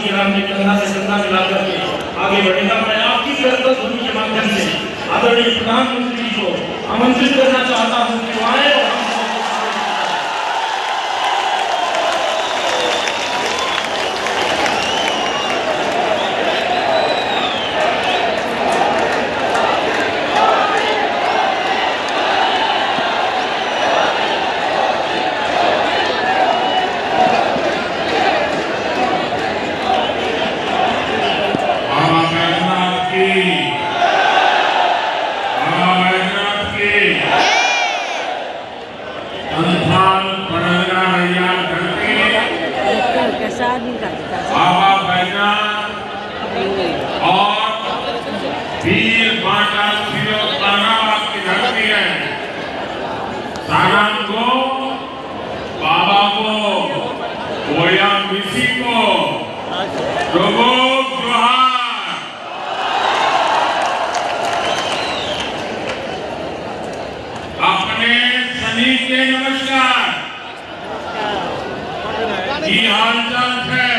के नाम में कंधा से कंधा मिला करके आगे बढ़ेगा। मैं आपकी करतल ध्वनि के माध्यम से आदरणीय प्रधानमंत्री जी को आमंत्रित करना चाहता हूं कि आए और बाबा बैजनाथ और वीर माता तानाबाद की धरती है। सारण को, बाबा को, गोया मिसी को जोहार। अपने सनी के नमस्कार। की हाल चाल है?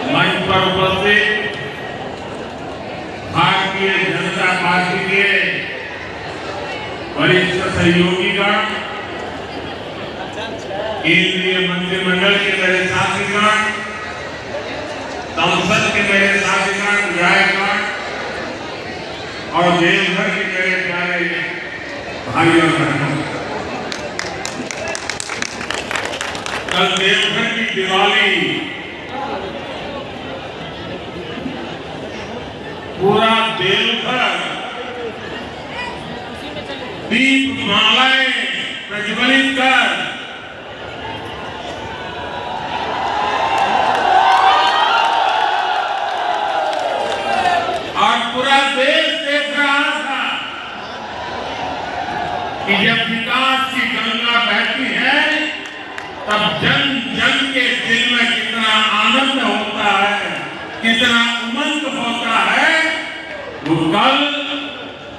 मंच पर उपस्थित भारतीय जनता पार्टी के वरिष्ठ सहयोगीगण, केंद्रीय मंत्रिमंडल के मेरे साथीगण, संसद के मेरे साथीगण, विधायकगण और देशभर के मेरे प्यारे भाइयों और बहनों, कल देवघर की दिवाली पूरा देवघर दीप मालाएं प्रज्वलित कर और पूरा देश देख रहा था कि जब विकास की गंगा बहती है तब जन जन के दिल में कितना आनंद होता है, कितना उमंग होता है। वो कल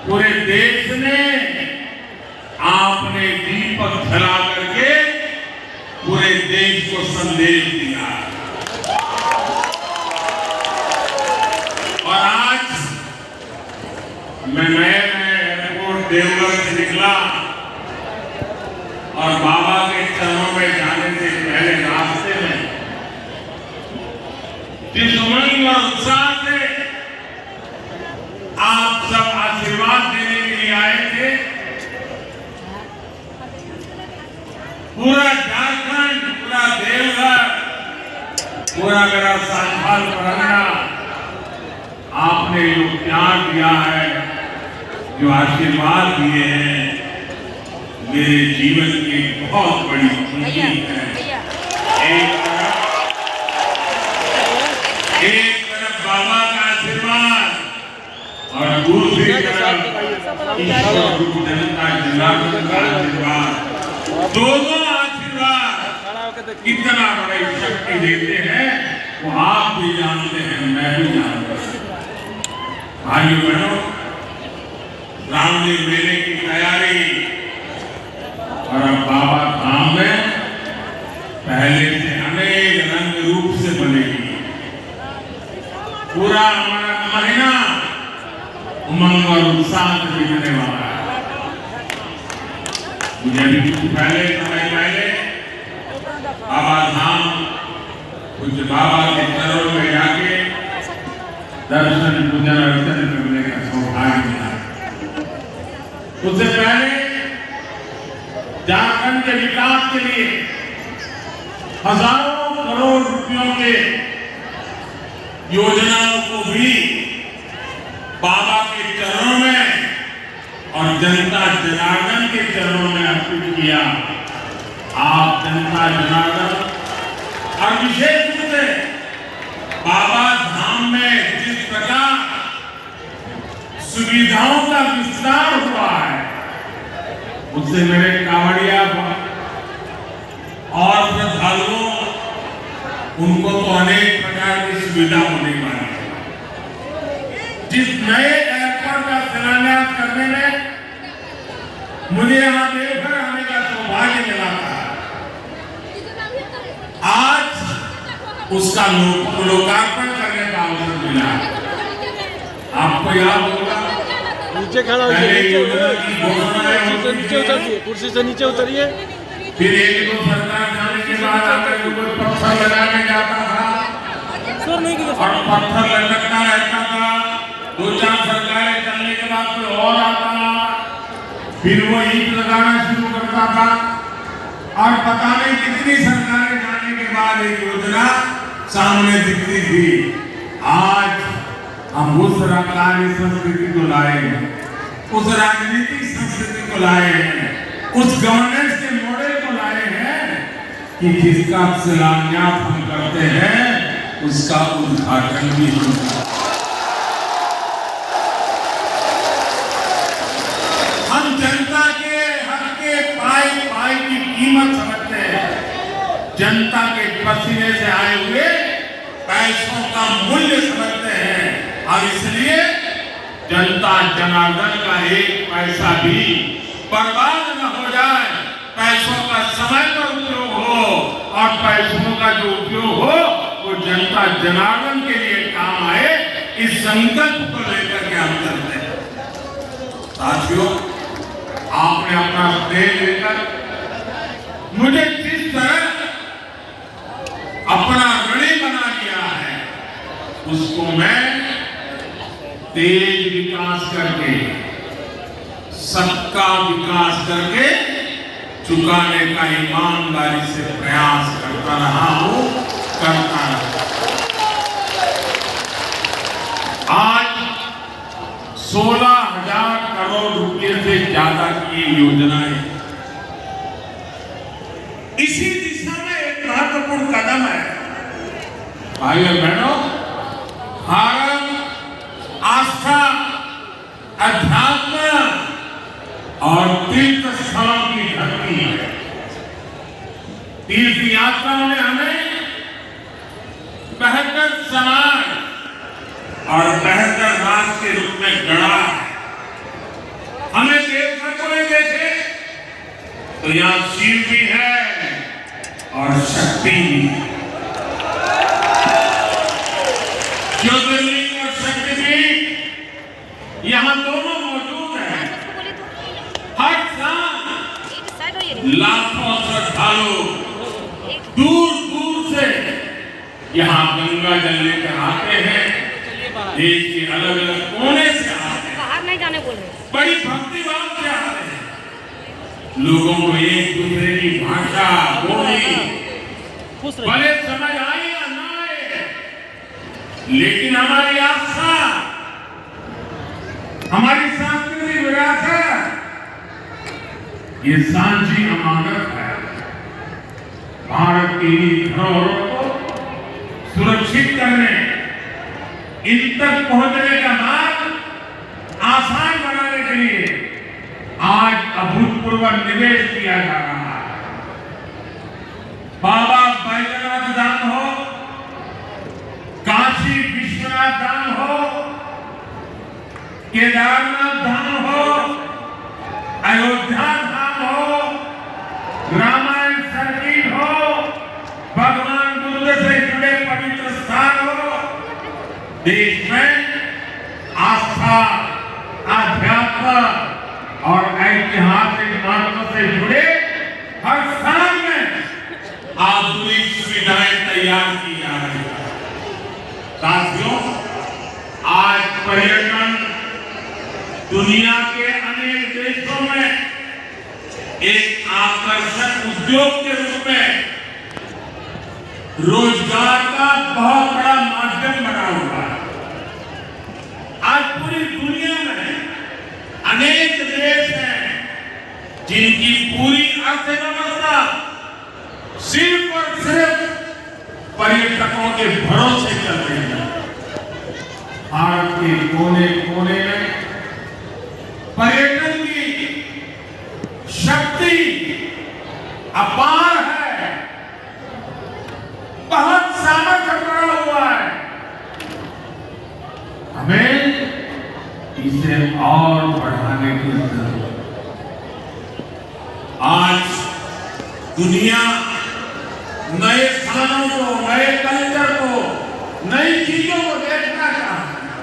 पूरे देश ने आपने दीपक जला करके पूरे देश को संदेश दिया। और आज मैं एयरपोर्ट देवघर से निकला और बाबा के चरणों में जाने से पहले रास्ते में जिस उमंग और उत्साह से आप सब आशीर्वाद देने के लिए आए थे, पूरा झारखंड, पूरा देवघर, पूरा मेरा संथाल परगना, आपने जो प्यार दिया है, जो आशीर्वाद दिए हैं, मेरे जीवन की बहुत बड़ी पूंजी है। एक तरफ बाबा का आशीर्वाद और दूसरी तरफ ईश्वर गुरु जनता जनार्दन का आशीर्वाद, दोनों आशीर्वाद कितना बड़ी शक्ति देते हैं वो आप भी जानते हैं, मैं भी जानता हूं। भाइयों बहनों, रामदेव मेले की तैयारी और अब बाबा धाम में पहले से अनेक रंग रूप से बनेगी। पूरा हमारा महीना उमंग और उत्साह से बीतने वाला है। मुझे अभी कुछ समय पहले बाबा धाम कुछ बाबा के चरणों में जाके दर्शन पूजन अर्चन करने का सौभाग्य मिला। उससे पहले झारखंड के विकास के लिए हजारों करोड़ रुपयों के योजनाओं को भी बाबा के चरणों में और जनता जनार्दन के चरणों में अर्पित किया। आप जनता जनार्दन और विशेष रूप से बाबा धाम में जिस प्रकार सुविधाओं का विस्तार हुआ है, उससे मेरे कांवड़िया और श्रद्धालुओं उनको तो अनेक प्रकार की सुविधा होने वाली है। जिस नए एयरपोर्ट का शिलान्यास करने में मुझे यहाँ देवघर आने का सौभाग्य मिला था, उसका लोकार्पण करने का अवसर मिला। आपको याद होगा नीचे खड़ा पहले होइए, योजना की घोषणाएं होती नीचे उतरिए, कुर्सी से नीचे उतरिए। फिर एक दो सरकार जाने के बाद आकर के कोई पत्थर लगाने जाता था और पत्थर लटकता रहता था। दो चार सरकारें चलने के बाद कोई और आता, फिर वो ईंट लगाना शुरू करता था और पता नहीं कितनी सरकारें जाने के बाद एक योजना सामने दिखती थी। आज हम उस कार्य संस्कृति को लाए हैं, उस राजनीतिक संस्कृति को लाए हैं, उस गवर्नेंस के मॉडल को लाए हैं कि जिसका शिलान्यास हम करते हैं उसका उद्घाटन भी होता है। हम जनता के हक के पाई पाई की कीमत समझते हैं, जनता के पसीने से आए हुए पैसों का मूल्य समझते हैं और इसलिए जनता जनार्दन का एक पैसा भी बर्बाद न हो जाए, पैसों का समय पर उपयोग हो और पैसों का जो उपयोग हो वो जनता जनार्दन के लिए काम आए, इस संकल्प को लेकर के हम चलते हैं। साथियों, आपने अपना स्नेह लेकर मुझे जिस तरह अपना ऋणी बना दिया है उसको मैं तेज विकास करके, सबका विकास करके चुकाने का ईमानदारी से प्रयास करता रहा हूं, करता रहा। आज 16,000 करोड़ रुपए से ज्यादा की योजनाएं इसी दिशा में एक महत्वपूर्ण कदम है। भाई और बहनों, भारत आस्था, अध्यात्म और तीर्थ स्थलों की धरती है। तीर्थ यात्राओं ने हमें बेहतर समाज और बेहतर राष्ट्र के रूप में गढ़ा है। हमें देवघर को देखे तो यहाँ शिव भी है और शक्ति भी है। ज्योतिर्लिंग और शक्तिपीठ यहाँ दोनों मौजूद हैं। हर साल लाखों श्रद्धालु दूर दूर से यहाँ गंगा जल लेकर आते हैं, देश के अलग अलग कोने से आते हैं, बाहर नहीं जाने बोल रहे, बड़ी भक्ति भाव से आते हैं। लोगों को एक दूसरे की भाषा बोली भले समझ आए या ना आए, लेकिन हमारी आस्था, हमारी सांस्कृतिक विरासत ये सांझी अमानत है। भारत की धरोहरों को सुरक्षित करने, इन तक पहुंचने का मार्ग आसान बनाने के लिए आज अभूतपूर्व निवेश किया जा रहा है। बाबा बैजनाथ धाम हो, काशी विश्वनाथ धाम हो, केदारनाथ धाम हो, अयोध्या धाम हो, रामायण सर्किट हो, भगवान बुद्ध से जुड़े पवित्र स्थान हो, देश में आस्था, अध्यात्म और ऐतिहासिक महत्व से जुड़े हर स्थान में आधुनिक सुविधाएं तैयार की जा रही है। साथियों, आज पर्यटन दुनिया के अनेक देशों में एक आकर्षक उद्योग के रूप में रोजगार का बहुत बड़ा माध्यम बना हुआ है। आज पूरी दुनिया में अनेक देश हैं जिनकी पूरी अर्थव्यवस्था सिर्फ और सिर्फ पर्यटकों के भरोसे चल रही है। भारत के कोने कोने में पर्यटन की शक्ति अपार है, बहुत सामर्थ्य पड़ा हुआ है। हमें इसे और बढ़ाने की जरूरत है। आज दुनिया नए स्थानों को, नए कल्चर को, नई चीजों को देखना चाहते हैं,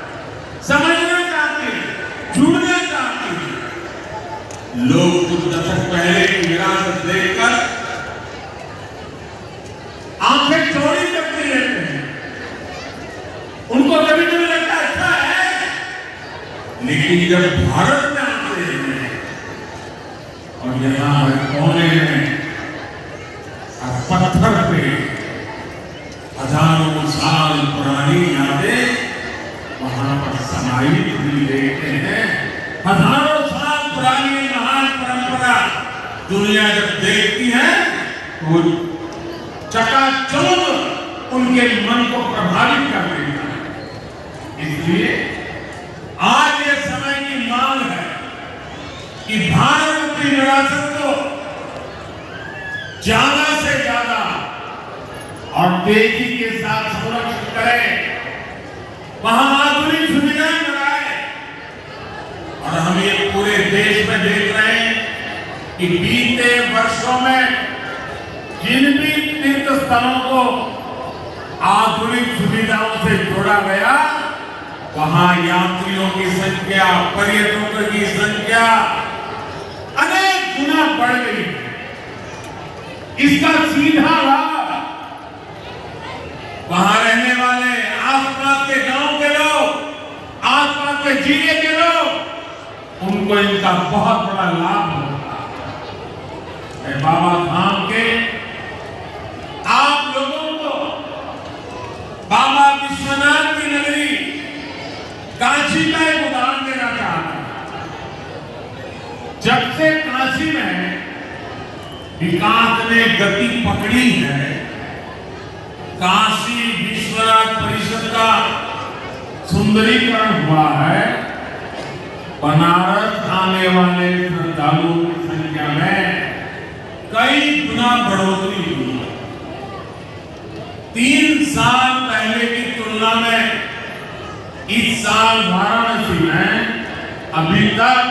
समझना चाहते हैं, जुड़ना चाहते हैं। लोग कुछ दशक पहले की विरासत देखकर आंखें चौड़ी करते रहते हैं। उनको कभी कभी लगता है अच्छा है, लेकिन जब भारत में आते हैं और यहाँ कोने में पत्थर पे हजारों साल पुरानी यादें वहां पर समाहित हुई देखते हैं। हजारों साल पुरानी महान परंपरा दुनिया जब देखती है तो चकाचौंध उनके मन को प्रभावित कर देता है। इसलिए आज ये समय की मांग है कि भारत की विरासत को ज्यादा से ज्यादा और तेजी के साथ संरक्षित करें, वहां आधुनिक सुविधाएं बनाए। और हम ये पूरे देश में देख रहे हैं कि बीते वर्षों में जिन भी तीर्थ स्थलों को आधुनिक सुविधाओं से जोड़ा गया, वहां यात्रियों की संख्या, पर्यटकों की संख्या अनेक गुना बढ़ गई। इसका सीधा लाभ वहां रहने वाले आसपास के गांव के लोग, आसपास के जिले के लोग, उनको इनका बहुत बड़ा लाभ होता है। मैं बाबा धाम के आप लोगों को बाबा विश्वनाथ की नगरी काशी का एक उदाहरण देना चाहता हूं। जब से काशी में विकास ने गति पकड़ी है, काशी विश्वनाथ परिषद का सुंदरीकरण हुआ है, बनारस आने वाले श्रद्धालुओं की संख्या में कई गुना बढ़ोतरी हुई है। 3 साल पहले की तुलना में इस साल वाराणसी में अभी तक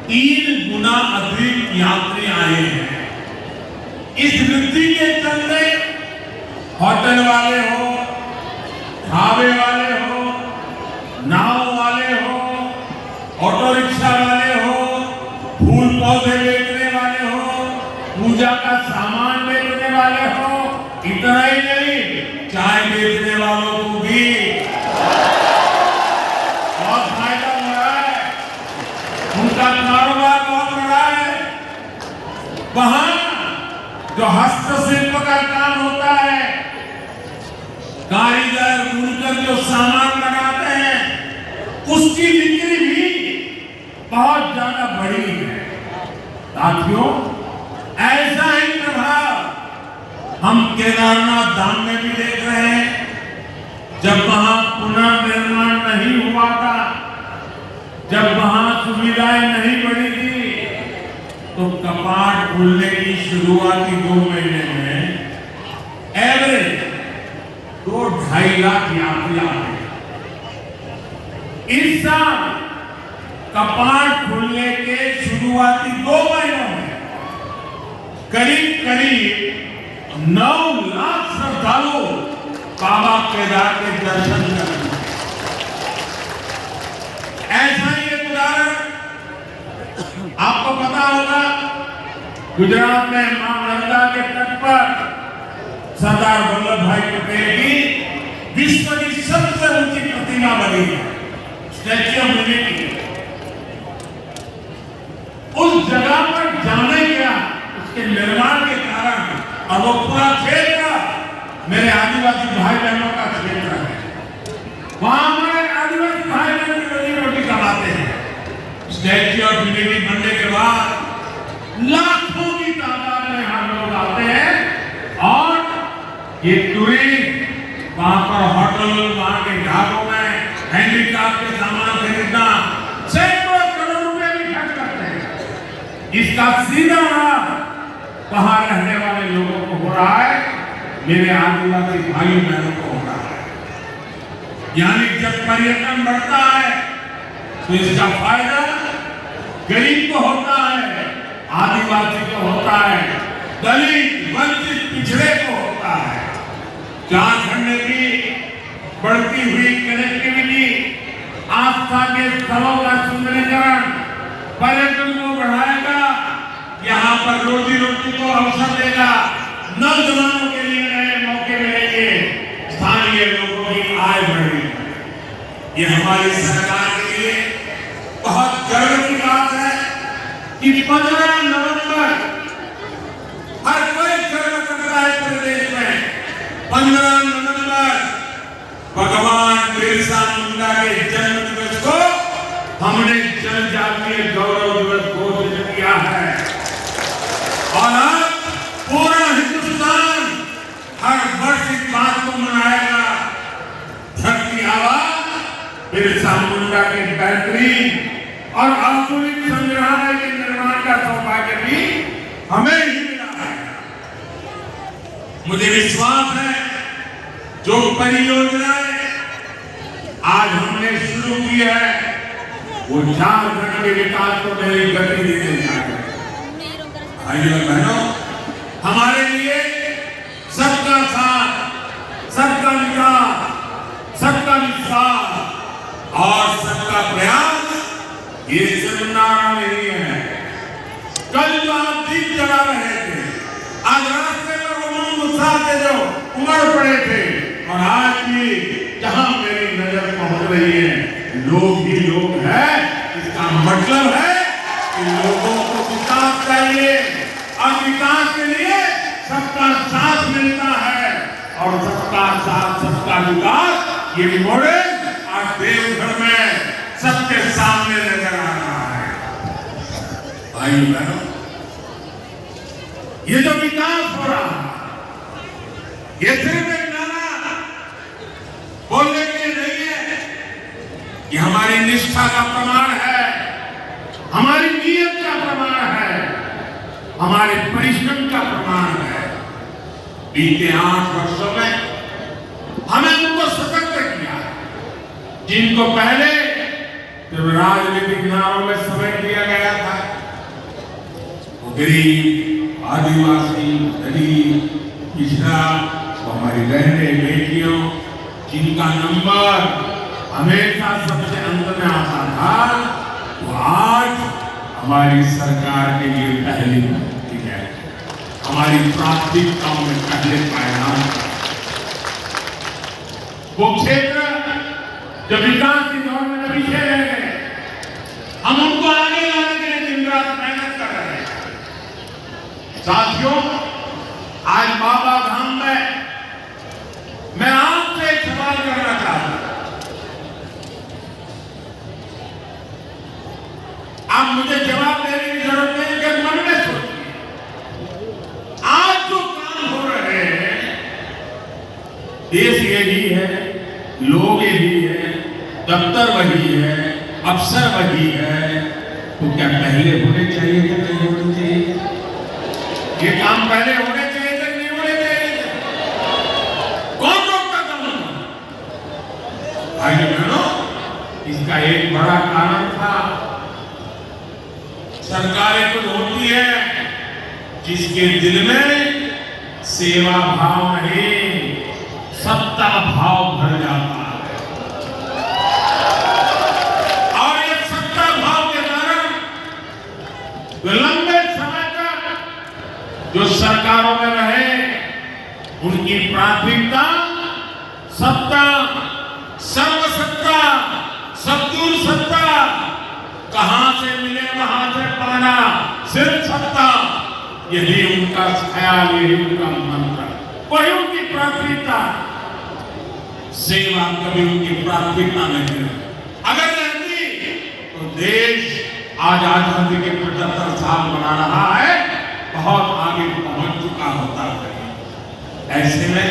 3 गुना अधिक यात्री आए हैं। इस वृद्धि के चलते होटल वाले हो, ढाबे वाले हो, नाव वाले हो, ऑटो रिक्शा वाले हो, फूल पौधे बेचने वाले हो, पूजा का सामान बेचने वाले हो, इतना ही नहीं, चाय बेचने वालों को भी बहुत फायदा हो रहा है। उनका कारोबार बहुत बड़ा है। वहां जो हस्तशिल्प का काम होता है, कारीगर बुनकर जो सामान बनाते हैं, उसकी बिक्री भी बहुत ज्यादा बढ़ी है। साथियों, ऐसा ही प्रभाव हम केदारनाथ धाम में भी देख रहे हैं। जब वहां पुनर्निर्माण नहीं हुआ था, जब वहां सुविधाएं नहीं बढ़ी थी, तो कपाट खुलने की शुरुआती 2 महीने में एवरेज 2-2.5 लाख यात्री आते हैं। इस साल कपाट खुलने के शुरुआती 2 महीनों में करीब करीब 9 लाख श्रद्धालु बाबा केदार के दर्शन करेंगे। ऐसा ही एक उदाहरण आपको पता होगा, गुजरात में मां नर्मदा के तट पर सरदार वल्लभ भाई पटेल की विश्व की सबसे ऊंची प्रतिमा बनी है, स्टैच्यू ऑफ यूनिटी। उस जगह पर जाने गया, उसके निर्माण के कारण, और वो पूरा क्षेत्र मेरे आदिवासी भाई बहनों का क्षेत्र है। वहां हमारे आदिवासी भाई बहन की रोजी रोटी कमाते हैं। स्टैच्यू ऑफ यूनिटी बनने के बाद लाखों की तादाद में यहाँ लोग आते हैं और ये टूरिस्ट वहां पर होटल, वहां के ढाबों में हैंडीक्राफ्ट के सामान खरीदना सैकड़ों करोड़ रुपए भी खर्च करते हैं। इसका सीधा लाभ वहां रहने वाले लोगों को हो रहा है, मेरे आदिवासी भाई बहनों को हो रहा है। यानी जब पर्यटन बढ़ता है तो इसका फायदा गरीब को होता है, आदिवासी को होता है, दलित, वंचित पिछड़े को होता है। झारखंड की बढ़ती हुई कनेक्टिविटी, आस्था के स्थलों का सुंदरीकरण, पर्यटन को बढ़ाएगा, यहाँ पर रोजी रोटी को अवसर देगा, नौजवानों के लिए नए मौके मिलेंगे, स्थानीय लोगों की आय बढ़ेगी। ये हमारी सरकार के लिए बहुत गर्व की बात है कि 15 नवंबर हर कोई गर्व करता है प्रदेश में। 15 नवंबर भगवान बिरसा मुंडा के जन्म दिवस को हमने जनजातीय गौरव दिवस घोषित किया है और अब पूरा हिंदुस्तान हर वर्ष इस बात को मनाएगा। धरती आबा बिरसा मुंडा के बेहतरीन और आधुनिक संग्रहालय के निर्माण का सौभाग्य भी हमें ही मिला है। मुझे विश्वास है जो परियोजनाएं आज हमने शुरू की है वो झारखंड के विकास को नई गति देने जा रहे हैं। भाइयों और बहनों, हमारे लिए सबका साथ, सबका विकास, सबका विश्वास और सबका प्रयास ये सिर्फ नारा नहीं है। कल जो आप दीप जला रहे थे, आज रास्ते पर उमंग उत्साह से जो उमड़ पड़े थे, और आज भी जहां मेरी नजर पहुंच रही है, लोग ही लोग हैं। इसका मतलब है कि लोगों को विकास चाहिए और विकास के लिए सबका साथ मिलता है और सबका साथ सबका विकास ये मॉडल आज देवघर में सबके सामने नजर आ रहा है। भाई बहनों, ये जो विकास हो रहा है ये सिर्फ एक नारा बोलने के लिए नहीं है, ये हमारी निष्ठा का प्रमाण है, हमारी नीयत का प्रमाण है, हमारे परिश्रम का प्रमाण है। बीते 8 वर्षों में हमने उनको सशक्त किया जिनको पहले जब राजनीतिक नारों में समेट दिया गया था। वो गरीब, आदिवासी, दलित, पिछड़ा, वो हमारी बहनें, बेटियों जिनका नंबर हमेशा सबसे अंत में आता था, वो आज हमारी सरकार के लिए पहली ठीक है, हमारी प्राथमिकताओं में पहले पायदान। वो क्षेत्र जो विकास की दौड़ में पीछे रह गए, हम उनको आगे लाने के लिए दिन रात मेहनत कर रहे हैं। साथियों, आज बाबा धाम में मैं आपसे एक सवाल करना चाहता हूं। आप मुझे जवाब देने की जरूरत नहीं है, मन में सोचिए। आज जो काम हो रहे हैं, देश यही है, लोग यही है, दफ्तर वही है, अफसर वही है, तो क्या पहले होने चाहिए कि नहीं होने चाहिए? ये काम पहले होने चाहिए कि नहीं होने चाहिए? कौन रोकता काम? भाई बहनों, इसका एक बड़ा कारण था, सरकारें कुछ होती है जिसके दिल में सेवा भाव नहीं, सत्ता भाव भर जाता है, और ये सत्ता भाव के कारण लंबे समय तक जो सरकारों में रहे, उनकी प्राथमिकता सत्ता, सर्वसत्ता, सबदूर सत्ता, कहां से मिले वहां से पाना, सिर्फ सत्ता, यही उनका ख्याल, यही उनका मंत्र, वही उनकी प्राथमिकता। सेवा कभी उनकी प्राथमिकता नहीं है। अगर रहती तो देश आज आजादी के 75 साल मना रहा है, बहुत आगे पहुंच चुका होता है। ऐसे में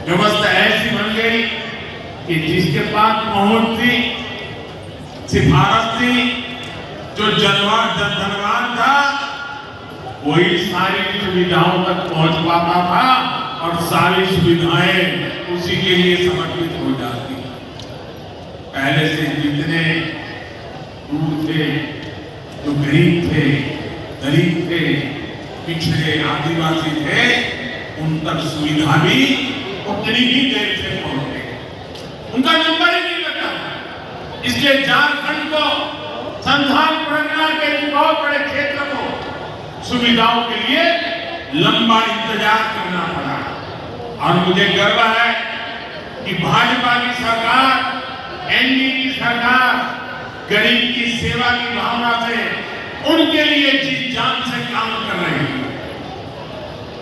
व्यवस्था ऐसी बन गई कि जिसके पास पहुंच थी, सिफारिश थी, जो धनवान था, वही सारी सुविधाओं तक पहुंच पाता था और सारी सुविधाएं उसी के लिए समर्पित हो जाती। पहले से जितने दूर थे, जो गरीब थे, दलित थे, पिछड़े, आदिवासी थे, उन तक सुविधा भी उतनी ही देर से पहुंचे, उनका नंबर ही नहीं लगता। इसलिए झारखंड को संधान प्रज्ञा के बहुत बड़े क्षेत्र को सुविधाओं के लिए लंबा इंतजार करना पड़ा। और मुझे गर्व है कि भाजपा की सरकार, एनडीए की सरकार गरीब की सेवा की भावना से उनके लिए जी जान से काम कर रहे हैं।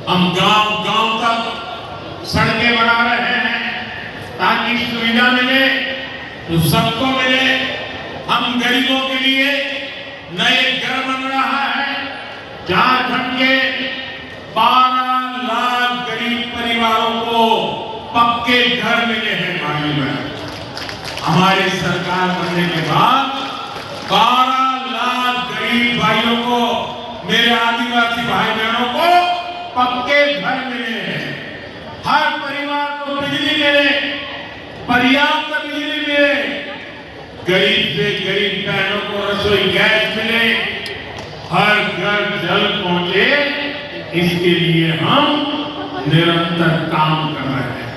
हम गांव-गांव तक सड़कें बना रहे हैं ताकि सुविधा मिले तो सबको मिले। हम गरीबों के लिए नए घर बन रहा है। झारखंड के 12 लाख गरीब परिवारों को पक्के घर मिले हैं भाई बहन। हमारी सरकार बनने के बाद 12 लाख गरीब भाइयों को, मेरे आदिवासी भाई बहनों को पक्के घर मिले हैं। हर परिवार को बिजली मिले, पर्याप्त बिजली मिले, गरीब से गरीब बहनों को रसोई गैस मिले, हर घर जल पहुंचे, इसके लिए हम निरंतर काम कर रहे हैं।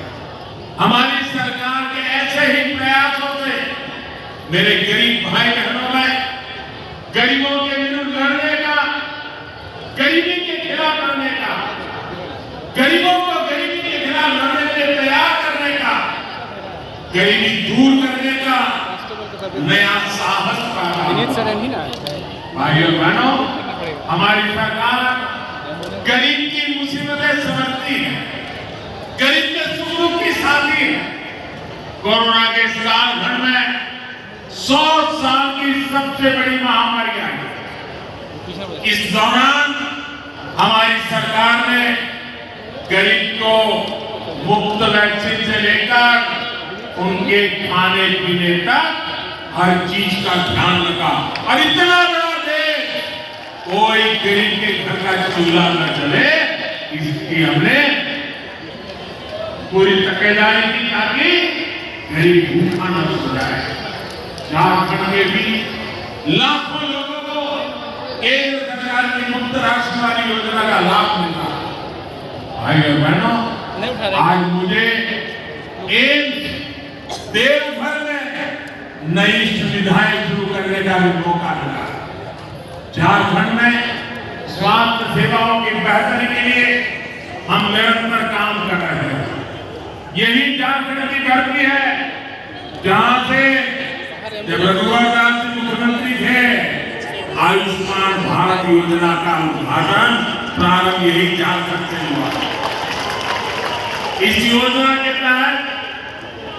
हमारी सरकार के ऐसे ही प्रयासों से मेरे गरीब भाई बहनों में गरीबों के विरुद्ध लड़ने का, गरीबी के खिलाफ लड़ने का, गरीबों को गरीबी के खिलाफ लड़ने के लिए तैयार करने का, गरीबी दूर करने का नया साहस पाया। भाइयों बहनों, हमारी सरकार गरीब की मुसीबतें समझती है, गरीब के सुख दुख की साथी है। कोरोना के इस कालखंड में 100 साल की सबसे बड़ी महामारी आई। इस दौरान हमारी सरकार ने गरीब को मुफ्त वैक्सीन से लेकर उनके खाने पीने तक हर चीज का ध्यान रखा। और इतना बड़ा देश, कोई गरीब के घर का चूल्हा न जले, इसकी हमने पूरी तकेदारी की ताकि गरीब भूखा न सो जाए। झारखंड में भी लाखों लोगों को केंद्र सरकार की मुफ्त राशन वाली योजना का लाभ मिला। भाइयों बहनों, आज मुझे एम्स देवघर में नई सुविधाएं शुरू करने का भी मौका मिला। झारखंड में स्वास्थ्य सेवाओं की बेहतरी के लिए हम निरंतर काम कर रहे हैं। यही झारखंड की धरती है जहां से जब रघुवर दास जी मुख्यमंत्री थे, आयुष्मान भारत योजना का उद्घाटन प्रारंभ यही झारखंड से हुआ। इस योजना के तहत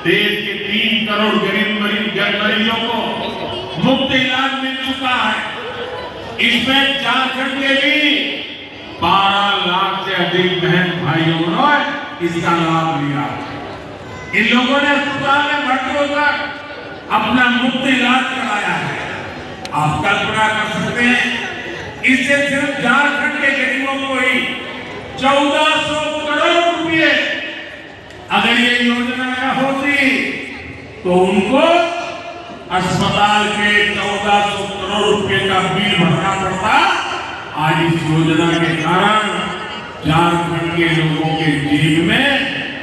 देश के 3 करोड़ गरीब मरीजों को मुफ्त इलाज मिल चुका है। इसमें झारखंड के भी 12 लाख से अधिक बहन भाइयों ने इसका लाभ लिया। इन लोगों ने अस्पताल में भर्ती होकर अपना मुफ्त इलाज कराया है। आप कल्पना कर सकते हैं, इससे सिर्फ झारखंड के गरीबों को ही 1400 करोड़ रुपए, अगर ये योजना न होती तो उनको अस्पताल के 1400 करोड़ रुपए का बिल भरना पड़ता। आज इस योजना के कारण झारखंड के लोगों के जेब में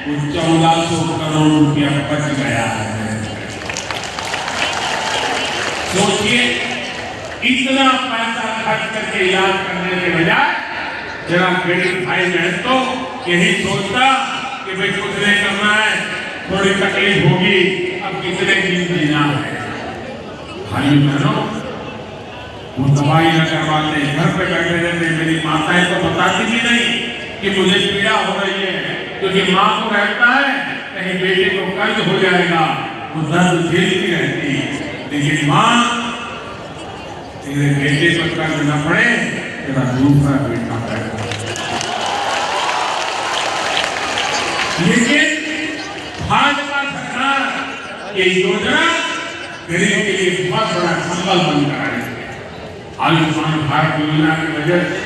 वो 1400 करोड़ रुपया बच गया है। सोचिए, इतना पैसा खर्च करके इलाज करने के बजाय जरा गरीब भाई बहन तो यही सोचता कि भाई कुछ नहीं करना है, थोड़ी तकलीफ होगी, अब कितने दिन जीना है। भाई बहनों, वो दवाई न करवाते, घर पे बैठे रहते। मेरी माताएं तो बताती भी नहीं कि मुझे पीड़ा हो रही है, क्योंकि माँ को रहता है कहीं बेटे को कर्ज हो जाएगा, वो दर्द झेलती रहती है। लेकिन माँ, तेरे बेटे पर कर्ज न पड़े, तेरा दूसरा बेटा पैदा। लेकिन भाजपा सरकार ये योजना गरीब के लिए बहुत बड़ा संबल बनकर आई है। आयुष्मान भारत योजना की वजह से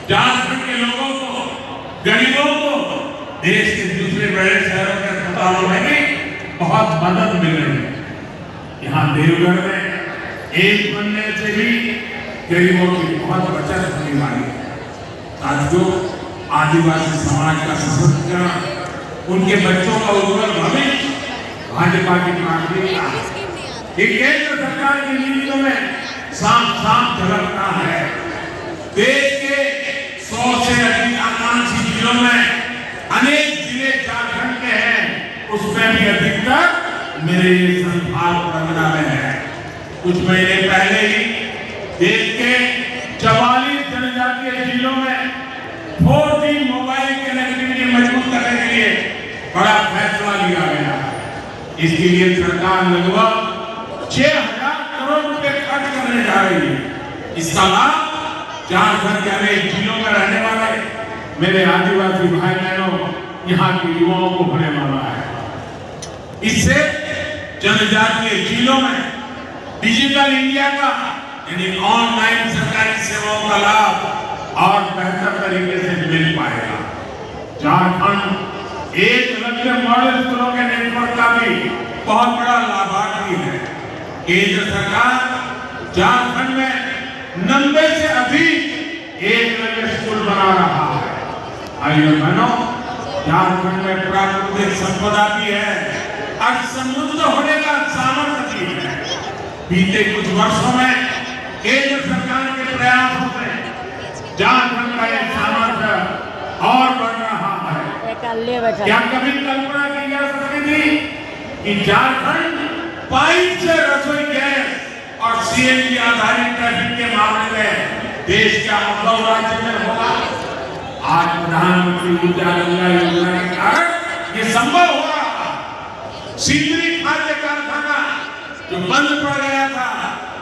झारखंड के लोगों को, गरीबों को देश के दूसरे बड़े शहरों के अस्पतालों में भी बहुत मदद मिल रही है। यहाँ देवघर में एक बनने से भी गरीबों की बहुत बचत होने वाली है। साथियों, आदिवासी समाज का सशक्तिकरण, उनके बच्चों का उज्जवल भविष्य भाजपा की प्राथमिकता है। ये केंद्र सरकार की नीतियों में साफ साफ झलकता है। देश के 100 से अधिक आकांक्षी जिलों में अनेक जिले झारखंड के हैं, उसमें भी अधिकतर मेरे ये संभाग परगना में है। कुछ महीने पहले ही देश के 44 जनजातीय जिलों में 4G मोबाइल कनेक्टिविटी मजबूत करने के लिए बड़ा फैसला लिया गया। इसके लिए सरकार लगभग 6,000 करोड़ रुपए खर्च करने जा रही है। इसका लाभ झारखंड के अनेक जिलों में रहने वाले मेरे आदिवासी भाई बहनों, यहाँ के युवाओं को होने वाला है। इससे जनजातीय जिलों में डिजिटल इंडिया का यानी ऑनलाइन सरकारी सेवाओं का लाभ और बेहतर तरीके से मिल पाएगा। झारखंड एकलव्य मॉडल स्कूलों के नेटवर्क का भी बहुत बड़ा लाभार्थी है। केंद्र सरकार झारखंड में 90 से अधिक एकलव्य स्कूल बना रहा है। आइए बहनों, झारखंड में प्राकृतिक संपदा भी है और समृद्ध होने का सामर्थ्य भी है। बीते कुछ वर्षों में केंद्र सरकार के प्रयासों से झारखंड का यह सामर्थ्य और बढ़ रहा है। क्या कभी कल्पना की जा सकती थी कि झारखंड पाइप से रसोई गैस और CNG आधारित ट्रैफिक के मामले में देश का अव्वल राज्य में होगा? आज प्रधानमंत्री उज्ज्वला योजना के कारण ये संभव हो रहा है। सिंदरी खाद्य कारखाना जो बंद पड़ गया था,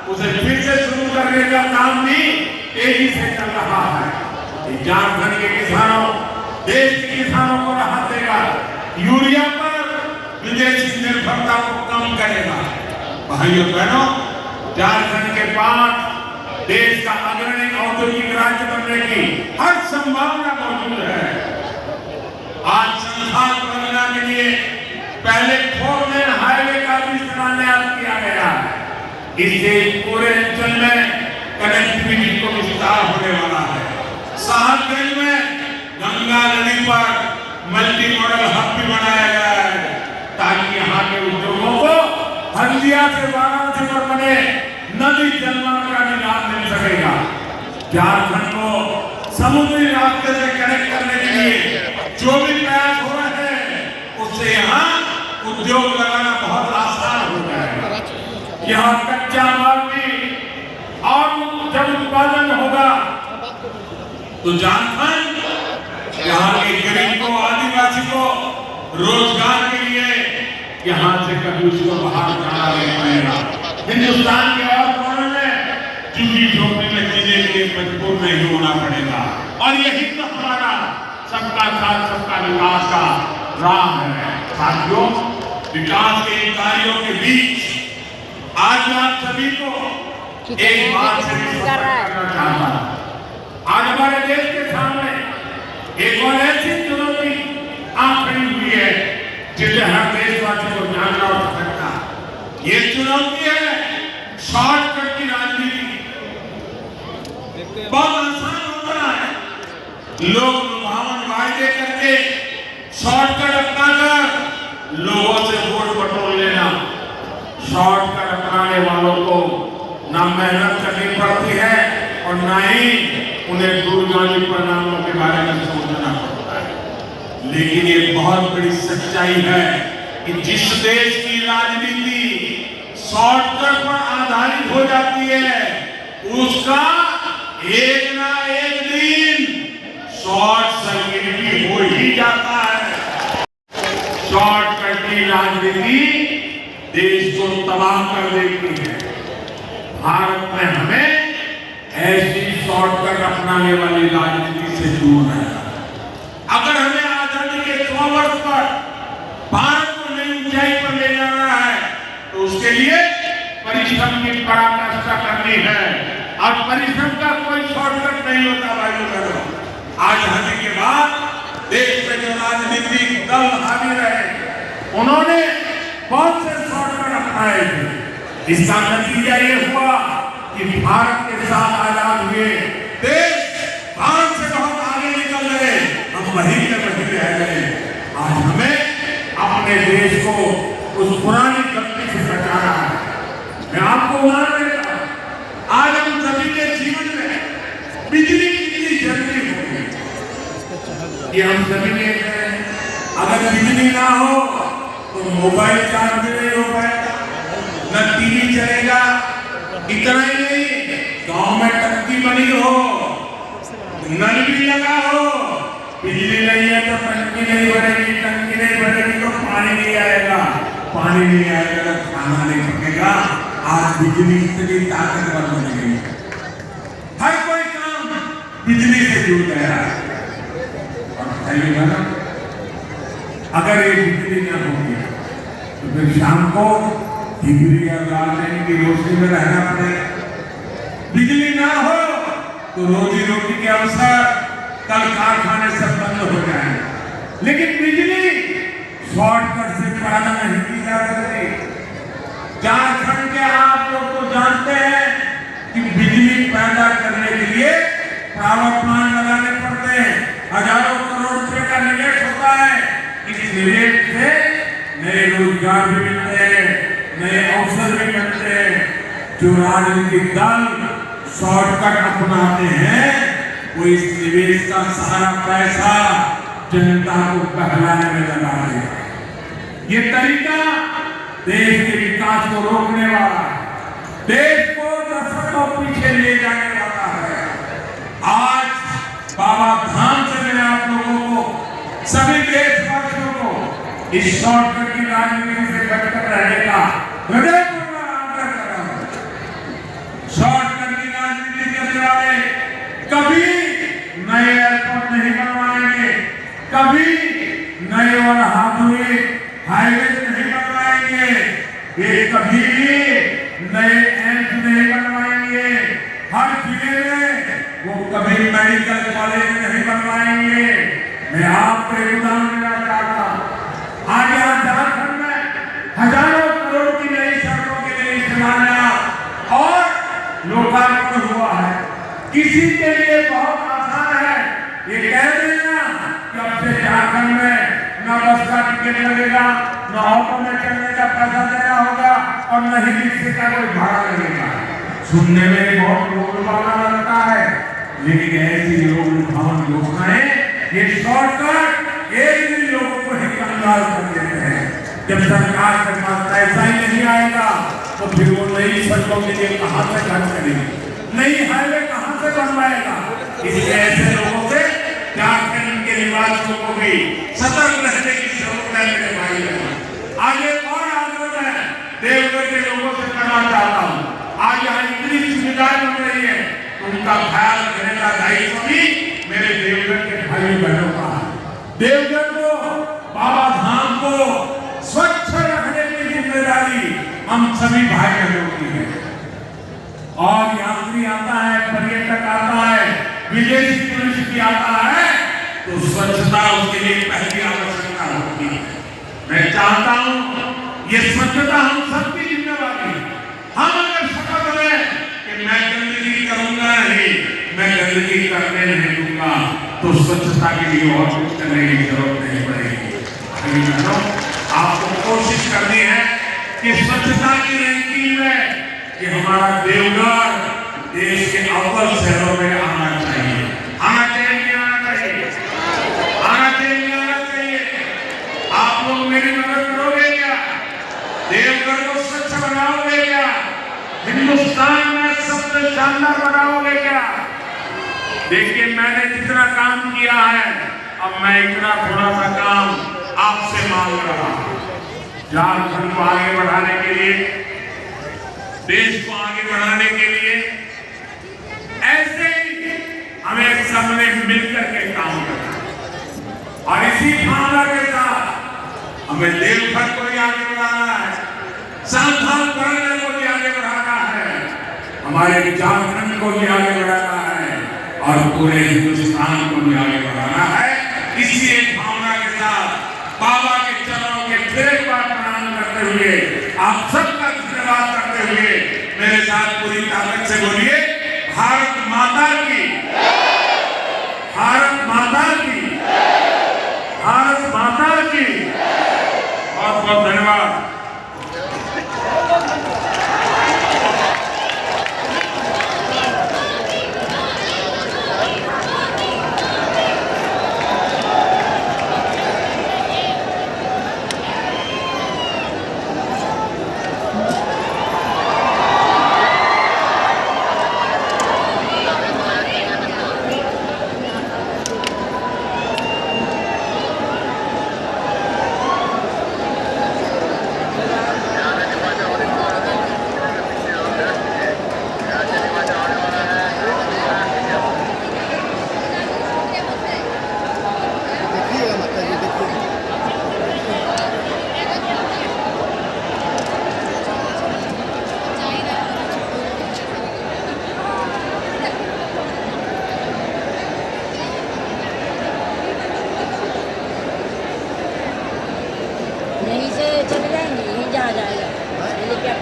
उसे फिर से शुरू करने का काम भी तेजी से चल रहा है। झारखंड के किसानों, देश के किसानों को राहत देगा, यूरिया पर विदेशी निर्भरता को कम करेगा। भाइयों बहनों, झारखंड के पास देश का अग्रणी औद्योगिक राज्य बनने की हर संभावना मौजूद है। आज संस्थान बनने के लिए पहले 4 लेन हाईवे का भी शिलान्यास किया गया है। इससे पूरे अंचल में कनेक्टिविटी को विस्तार होने वाला है। साहबगंज में गंगा नदी पर मल्टी मॉडल हब भी बनाया गया है, ताकि यहाँ के उद्योगों को हल्दिया से वाराणसी पर बने नदी जलमार्ग का निकाल मिल सकेगा। झारखंड को समुद्री रास्ते से कनेक्ट करने के लिए जो भी प्रयास हो रहे हैं, उससे यहाँ उद्योग लगाना बहुत आसान हो जाएगा। यहाँ कच्चा माल भी और जब उत्पादन होगा तो झारखंड यहाँ के गरीब को, आदिवासी को रोजगार के लिए यहाँ से कभी उसको बाहर जाना नहीं पड़ेगा। हिंदुस्तान के और कोनों में चुनी झोंपड़ी में जीने के लिए मजबूर नहीं होना पड़ेगा। और यही तो हमारा सबका साथ सबका विकास का राह है। साथियों, विकास के इन कार्यों के बीच आज मैं आप सभी को एक बात से करना चाहता हूँ। आज हमारे देश के सामने एक और ऐसी चुनौती आ खड़ी हुई है जिसे हर देशवासी को जानना और समझना। ये चुनौती है शॉर्टकट की राजनीति। बहुत आसान होता है लोग लुभावन वायदे करके शॉर्टकट अपनाकर लोगों से वोट बटोर लेना। शॉर्टकट अपनाने वालों को ना मेहनत करनी पड़ती है और ना ही उन्हें दूरगामी परिणामों के बारे में सोचना पड़ता है। लेकिन ये बहुत बड़ी सच्चाई है कि जिस देश की राजनीति शॉर्टकट पर आधारित हो जाती है, उसका एक ना एक दिन शॉर्ट सर्किट भी हो ही जाता है। शॉर्टकट की राजनीति देश को तबाह कर देती है। भारत में हमें ऐसी शॉर्टकट अपनाने वाली राजनीति से दूर रहना। अगर हमें आजादी के 100 वर्ष पर भारत को नई ऊंचाई पर ले जाना है, तो उसके लिए परिश्रम की पराकाष्ठा करनी है। और परिश्रम का कोई शॉर्टकट नहीं होता भाइयों बहनों। आजादी के बाद देश में जो राजनीतिक दल हावी रहे, उन्होंने बहुत से शॉर्टकट अपनाए थे। इसका नतीजा ये हुआ कि भारत के साथ आजाद हुए देश भारत से बहुत आगे निकल गए। हम वही के वही रह गए। आज हमें अपने देश को उस पुरानी गलती से बचाना है। मैं आपको उदाहरण देता हूं, आज हम सभी के जीवन में बिजली कितनी जरूरी होगी ये हम सभी देख रहे हैं। अगर बिजली ना हो तो मोबाइल चार्ज नहीं हो पाएगा, न टीवी चलेगा। इतना ही नहीं, गांव में टंकी बनी हो, नल भी लगा हो, बिजली नहीं है तो टंकी नहीं भरेगी, टंकी नहीं भरेगी तो पानी नहीं आएगा, पानी नहीं आएगा तो खाना नहीं पकेगा। आज बिजली इतनी ताकतवर बन गई, हर कोई काम बिजली से जुड़ गया। और बताइएगा ना, अगर ये बिजली न होगी तो फिर शाम को डिग्री और लालटेन की रोशनी में रहना पड़ेगा। बिजली ना हो तो रोजी रोटी के अवसर, कल कारखाने सब बंद हो जाएंगे। लेकिन बिजली शॉर्टकट से पैदा नहीं की जा सकती। झारखंड के आप लोग तो जानते हैं कि बिजली पैदा करने के लिए पावर प्लांट लगाने पड़ते हैं, हजारों करोड़ रुपए का निवेश होता है। इस निवेश से नए रोजगार भी मिलते हैं, नए अवसर भी मिलते हैं। जो राजनीतिक दल शॉर्टकट अपनाते हैं वो इस निवेश का सारा पैसा जनता को बहलाने में लगा देगा। ये तरीका देश के विकास को रोकने वाला, देश को दशकों पीछे ले जाने वाला है। आज बाबा धाम से मैं आप लोगों को, सभी देशवासियों को इस शॉर्टकट की राजनीति से बचकर रहने का हृदयपूर्वक आग्रह कर रहा हूं। शॉर्टकट की राजनीति करने वाले कभी नए एयरपोर्ट नहीं बनवाएंगे, कभी नए और आधुनिक हाईवे नहीं बनवाएंगे, ये कभी भी नए एम्स नहीं बनवाएंगे, हर जिले में वो कभी मेडिकल कॉलेज नहीं बनवाएंगे। मैं आपको एक उदाहरण देना चाहता हूं। आज यहाँ झारखंड में हजारों करोड़ की नई सड़कों के लिए शिलान्यास और लोकार्पण हुआ है। किसी के लिए बहुत आसान है ये कह देना कि अब से झारखंड में न बस का टिकट लगेगा, न ऑटो में चलने का पैसा देना होगा और न ही रिक्शे का कोई भाड़ा लगेगा। सुनने में बहुत लोग लुभावना लगता है, लेकिन ऐसी लोग लुभावनी योजनाएं ये शॉर्टकट एक दिन लोगों को ही कंगाल कर देते हैं। जब सरकार के पास पैसा ही नहीं आएगा तो फिर वो नई सड़कों के लिए कहां से खर्च करेगी, नई हाईवे कहां से बनवाएगा। इसलिए ऐसे लोगों से झारखंड के निवासियों को भी सतर्क रहने की जरूरत है मेरे भाई बहन। आज एक और आग्रह है देवघर के लोगों से करना चाहता हूँ। आज यहाँ इतनी सुविधाएं बन रही है, उनका ख्याल रखने का दायित्व भी मेरे देवघर के भाई बहनों का है। देवघर को, बाबा धाम को स्वच्छ रखने की जिम्मेदारी हम सभी भाई बहनों की है। और यात्री आता है, पर्यटक आता है, विदेशी टूरिस्ट भी आता है, तो स्वच्छता उसके लिए पहली आवश्यकता होती है। मैं चाहता हूं ये स्वच्छता हम सबकी जिम्मेवारी है। हम अगर शपथ लें कि मैं गंदगी करूंगा नहीं, मैं गंदगी करने नहीं दूंगा, तो स्वच्छता के लिए और कुछ करने की जरूरत नहीं पड़ेगी। आपको कोशिश करनी है कि स्वच्छता की रैंकिंग में कि हमारा देवघर देश के अव्वल शहरों में आना चाहिए। आना चाहिए, आना चाहिए, आना चाहिए, आना चाहिए। आप लोग मेरी मदद करोगे क्या? देवघर को स्वच्छ बनाओगे क्या? हिंदुस्तान में सबसे शानदार बनाओगे क्या? देखिए, मैंने जितना काम किया है, अब मैं इतना थोड़ा सा काम आपसे मांग रहा हूं। झारखंड को आगे बढ़ाने के लिए, देश को आगे बढ़ाने के लिए ऐसे ही हमें सबने मिलकर के काम करना है। और इसी भावना के साथ हमें देवघर को भी आगे बढ़ाना है, सांसद बनने को भी आगे बढ़ाना है, हमारे झारखंड को भी आगे बढ़ाना है और पूरे हिंदुस्तान को भी आगे बढ़ाना है। इसी एक भावना के साथ बाबा के चरणों के फिर बार प्रणाम करते हुए, आप सबका धन्यवाद करते हुए मेरे साथ पूरी ताकत से बोलिए, भारत माता की, भारत माता की।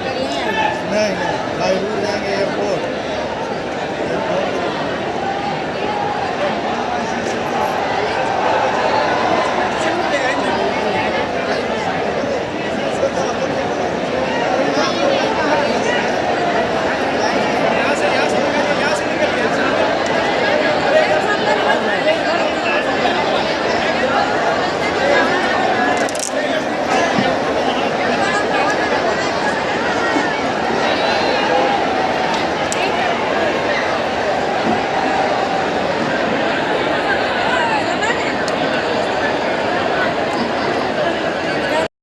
नहीं नहीं, बाई रूट जाएंगे एयरपोर्ट। एयरपोर्ट